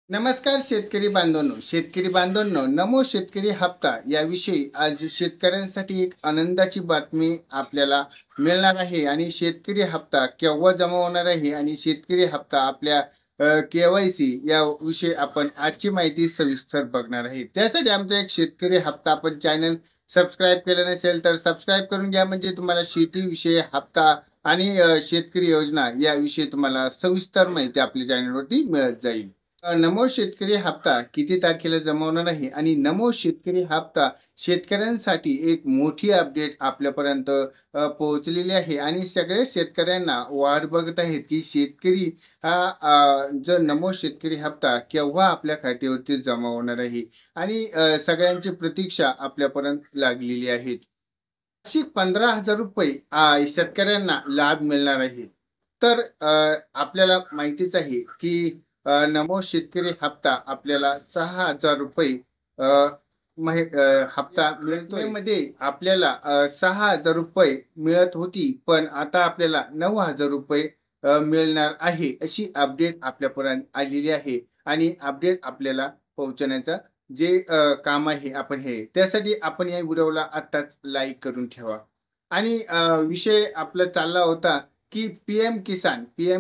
नमस्कार शेतकरी बांधवांनो, नमो शेतकरी हप्ता याविषयी आज शेतकऱ्यांसाठी एक आनंदाची बातमी आपल्याला मिळणार आहे. आणि शेतकरी हप्ता केव्हा जमा होणार आहे आणि शेतकरी हप्ता आपल्या KYC याविषयी आपण आजची माहिती सविस्तर बघणार आहे. त्यासाठी आमचा एक शेतकरी हप्ता आपण चॅनल सबस्क्राईब केलं नसेल तर सबस्क्राईब करून घ्या, म्हणजे तुम्हाला शेतीविषयी हप्ता आणि शेतकरी योजना याविषयी तुम्हाला सविस्तर माहिती आपल्या चॅनलवरती मिळत जाईल. नमो शेतकरी हप्ता किती तारखेला जमा होणार आहे आणि नमो शेतकरी हप्ता शेतकऱ्यांसाठी एक मोठी अपडेट आपल्यापर्यंत पोहोचलेली आहे. आणि सगळे शेतकऱ्यांना वाट बघत आहेत की शेतकरी हा जो नमो शेतकरी हप्ता केव्हा आपल्या खात्यावरती जमा होणार आहे. आणि सगळ्यांची प्रतीक्षा आपल्यापर्यंत लागलेली आहे. अशी 15,000 रुपये शेतकऱ्यांना लाभ मिळणार आहे. तर आपल्याला माहितीच आहे की नमो शेतकरी हप्ता आपल्याला 6,000 रुपये हप्ता मिळतोय. मध्ये आपल्याला 6,000 रुपये मिळत होती, पण आता आपल्याला 9,000 रुपये मिळणार आहे, अशी अपडेट आपल्यापर्यंत आलेली आहे. आणि अपडेट आपल्याला पोहोचवण्याचा जे काम आहे आपण हे त्यासाठी आपण या व्हिडिओला आत्ताच लाईक करून ठेवा. आणि विषय आपला चालला होता की पीएम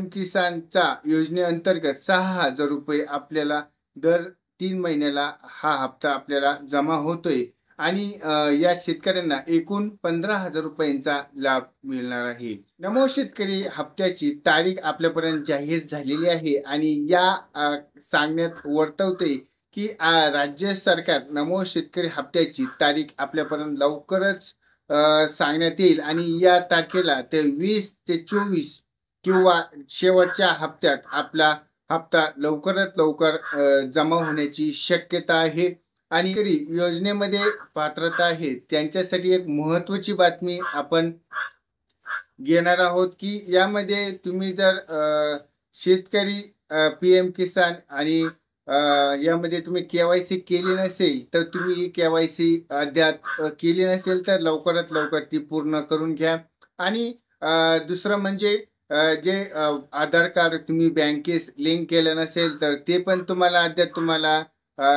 किसानच्या योजनेअंतर्गत 6,000 रुपये आपल्याला दर 3 महिन्याला हा हप्ता आपल्याला जमा होतोय. आणि या शेतकऱ्यांना एकूण 15,000 रुपयांचा लाभ मिळणार आहे. नमो शेतकरी हप्त्याची तारीख आपल्यापर्यंत जाहीर झालेली आहे. आणि या सांगण्यात वर्तवते की राज्य सरकार नमो शेतकरी हप्त्याची तारीख आपल्यापर्यंत लवकरच सांगण्यात येईल. आणि या तारखेला ते 20 ते 24 किंवा शेवटच्या हप्त्यात आपला हप्ता लवकरात लवकर जमा होण्याची शक्यता आहे. आणि योजनेमध्ये पात्रता आहे त्यांच्यासाठी एक महत्त्वाची बातमी आपण घेणार आहोत की यामध्ये तुम्ही जर शेतकरी पीएम किसान आणि यामध्ये तुम्ही KYC केली नसेल तर तुम्ही KYC अद्याप केली नसेल तर लवकरात लवकर ती पूर्ण करून घ्या. आणि दुसरं म्हणजे जे आधार कार्ड तुम्ही बँकेस लिंक केलं नसेल तर ते पण तुम्हाला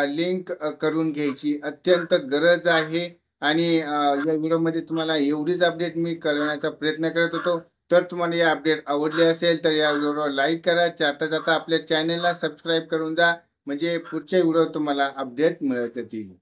लिंक करून घ्यायची अत्यंत गरज आहे. आणि या व्हिडिओमध्ये तुम्हाला एवढीच अपडेट मी करण्याचा प्रयत्न करत होतो. तर तुम्हाला या अपडेट आवडली असेल तर या व्हिडिओला लाईक करा. जाता आपल्या चॅनलला सबस्क्राईब करून जा, म्हणजे पुढचे व्हिडिओ तुम्हाला अपडेट मिळत येतील.